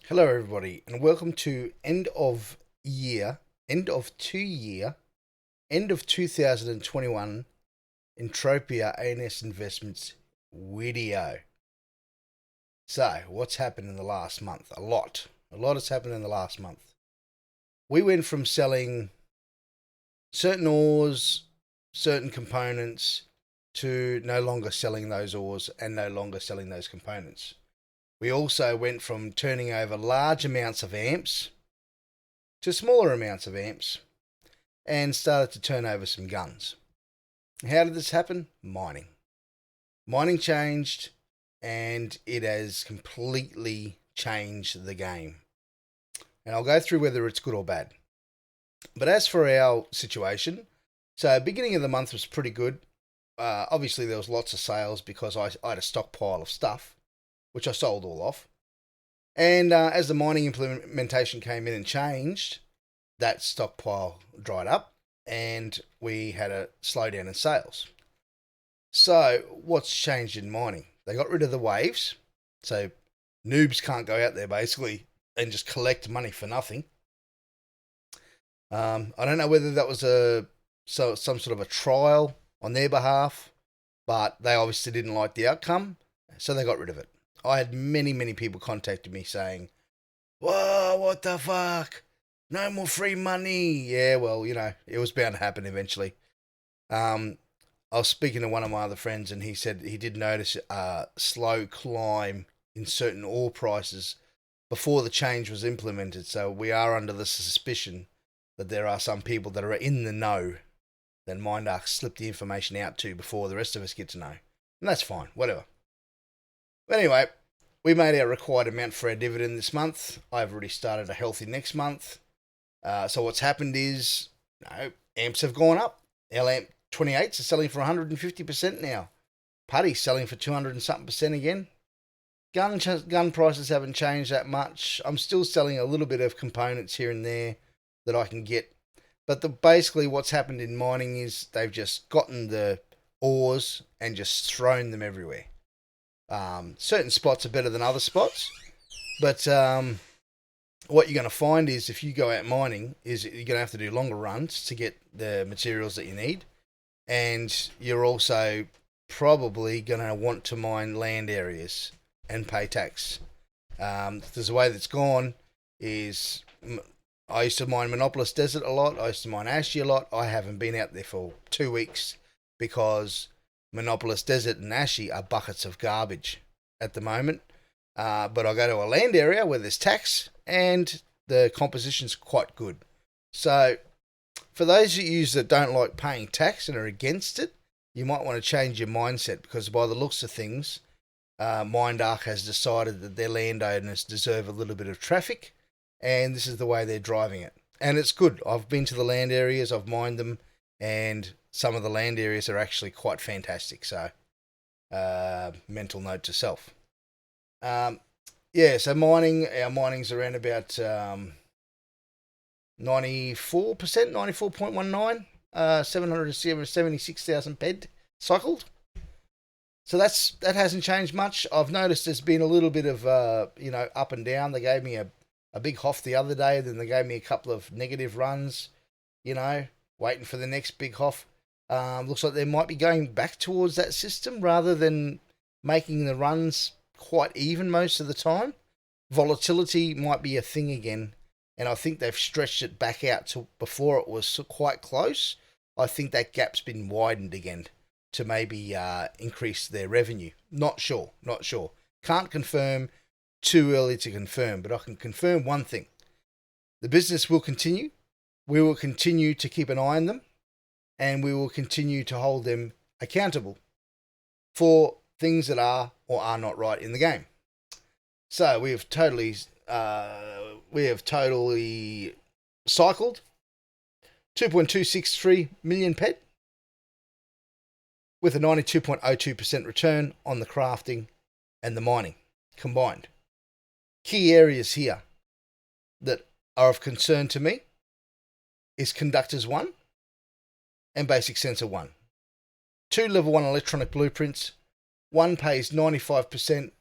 Hello, everybody, and welcome to end of 2021 Entropia A&S Investments video. So, what's happened in the last month? A lot has happened in the last month. We went from selling certain ores, certain components, to no longer selling those ores and no longer selling those components. We also went from turning over large amounts of amps to smaller amounts of amps and started to turn over some guns. How did this happen? Mining. Mining changed, and it has completely changed the game. And I'll go through whether it's good or bad. But as for our situation, so beginning of the month was pretty good. Obviously, there was lots of sales because I had a stockpile of stuff, which I sold all off. And as the mining implementation came in and changed, that stockpile dried up and we had a slowdown in sales. So what's changed in mining? They got rid of the waves. So noobs can't go out there basically and just collect money for nothing. I don't know whether that was some sort of a trial on their behalf, but they obviously didn't like the outcome, so they got rid of it. I had many people contacted me saying, "Whoa, what the fuck? No more free money." Yeah, well, it was bound to happen eventually. I was speaking to one of my other friends, and he said he did notice a slow climb in certain ore prices before the change was implemented. So we are under the suspicion that there are some people that are in the know that Mindark slipped the information out to before the rest of us get to know. And that's fine, whatever. But anyway, we made our required amount for our dividend this month. I've already started a healthy next month. So what's happened is, amps have gone up. Our amp 28s are selling for 150% now. Putty's selling for 200 and something percent again. Gun prices haven't changed that much. I'm still selling a little bit of components here and there that I can get. But basically what's happened in mining is they've just gotten the ores and just thrown them everywhere. Certain spots are better than other spots, but what you're going to find is if you go out mining is you're going to have to do longer runs to get the materials that you need, and you're also probably going to want to mine land areas and pay tax. There's a way that's gone is I used to mine Monopolis Desert a lot. I used to mine Ashy a lot. I haven't been out there for 2 weeks because Monopolis Desert and Ashy are buckets of garbage at the moment. But I go to a land area where there's tax and the composition's quite good. So for those of you that don't like paying tax and are against it, you might want to change your mindset, because by the looks of things, Mindark has decided that their landowners deserve a little bit of traffic, and this is the way they're driving it. And it's good. I've been to the land areas, I've mined them, and some of the land areas are actually quite fantastic. So, mental note to self. So our mining's around about 94%, 94.19, 776,000 ped cycled. So that hasn't changed much. I've noticed there's been a little bit of up and down. They gave me a big hoff the other day, then they gave me a couple of negative runs, waiting for the next big hoff. Looks like they might be going back towards that system rather than making the runs quite even most of the time. Volatility might be a thing again, and I think they've stretched it back out to before it was quite close. I think that gap's been widened again to maybe increase their revenue. Not sure. Can't confirm, too early to confirm, but I can confirm one thing. The business will continue. We will continue to keep an eye on them, and we will continue to hold them accountable for things that are or are not right in the game. So we have totally cycled 2.263 million pet with a 92.02% return on the crafting and the mining combined. Key areas here that are of concern to me is Conductors 1 and Basic Sensor 1. 2 Level 1 electronic blueprints. One pays 95%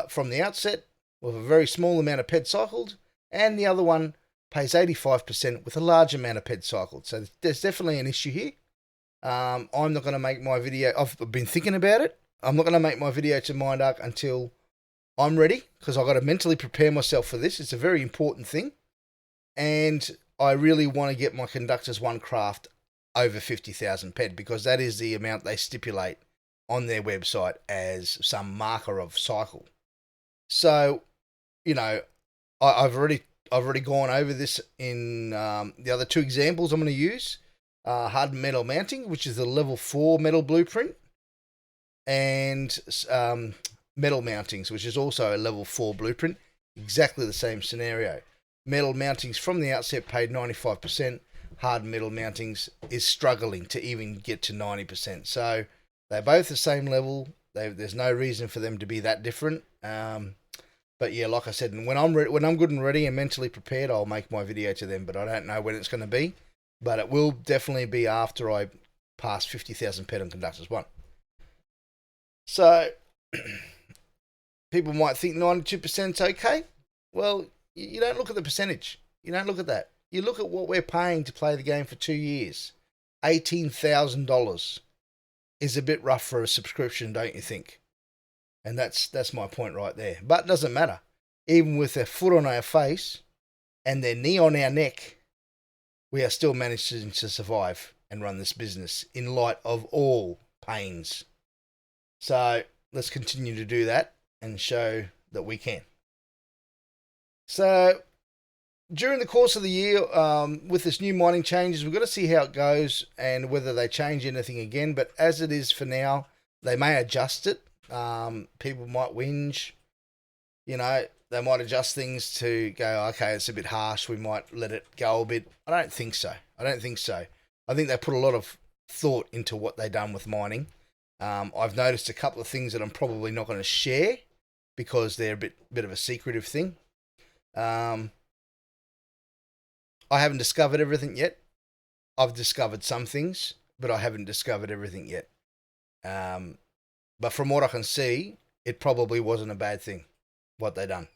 from the outset, with a very small amount of PED cycled, and the other one pays 85% with a large amount of PED cycled. So there's definitely an issue here. I'm not going to make my video. I've been thinking about it. I'm not going to make my video to MindArc until I'm ready, because I've got to mentally prepare myself for this. It's a very important thing. And I really want to get my Conductors 1 craft over 50,000 PED, because that is the amount they stipulate on their website as some marker of cycle. So, I've already gone over this in the other two examples I'm going to use. Hardened metal mounting, which is the level 4 metal blueprint, and metal mountings, which is also a level 4 blueprint. Exactly the same scenario. Metal mountings from the outset paid 95%. Hardened metal mountings is struggling to even get to 90%. So they're both the same level. There's no reason for them to be that different. But yeah, like I said, when I'm good and ready and mentally prepared, I'll make my video to them. But I don't know when it's going to be. But it will definitely be after I pass 50,000 PED on Conductors 1. So people might think 92% is okay. Well, you don't look at the percentage. You don't look at that. You look at what we're paying to play the game for 2 years. $18,000 is a bit rough for a subscription, don't you think? And that's my point right there. But it doesn't matter. Even with their foot on our face and their knee on our neck, we are still managing to survive and run this business in light of all pains. So let's continue to do that and show that we can. So during the course of the year, with this new mining changes, we've got to see how it goes and whether they change anything again. But as it is for now, they may adjust it. People might whinge. They might adjust things to go, okay, it's a bit harsh. We might let it go a bit. I don't think so. I think they put a lot of thought into what they've done with mining. I've noticed a couple of things that I'm probably not going to share because they're a bit of a secretive thing. I haven't discovered everything yet. I've discovered some things, but I haven't discovered everything yet. But from what I can see, it probably wasn't a bad thing, what they done.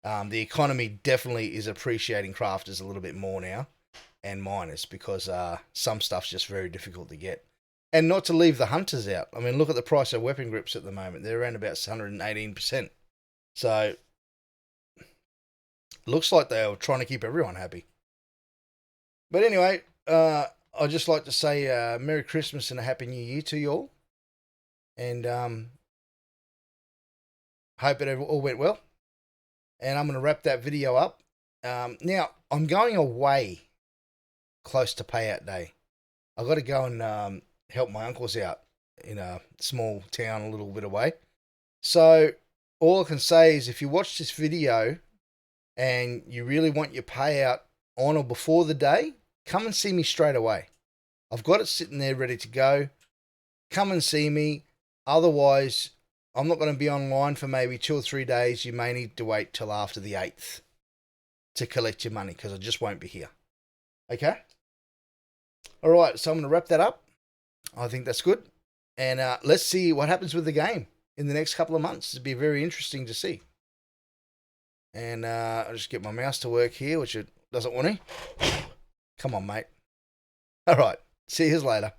The economy definitely is appreciating crafters a little bit more now, and miners, because some stuff's just very difficult to get. And not to leave the hunters out. I mean, look at the price of weapon grips at the moment. They're around about 118%. So, looks like they're trying to keep everyone happy. But anyway, I'd just like to say Merry Christmas and a Happy New Year to you all. And hope it all went well. And I'm going to wrap that video up. Now, I'm going away close to payout day. I've got to go and help my uncles out in a small town a little bit away. So all I can say is if you watch this video and you really want your payout on or before the day, come and see me straight away. I've got it sitting there ready to go. Come and see me. Otherwise, I'm not going to be online for maybe 2 or 3 days. You may need to wait till after the 8th to collect your money, because I just won't be here. Okay? All right, so I'm going to wrap that up. I think that's good. And let's see what happens with the game in the next couple of months. It'll be very interesting to see. And I'll just get my mouse to work here, which it doesn't want to. Come on, mate. All right, see you later.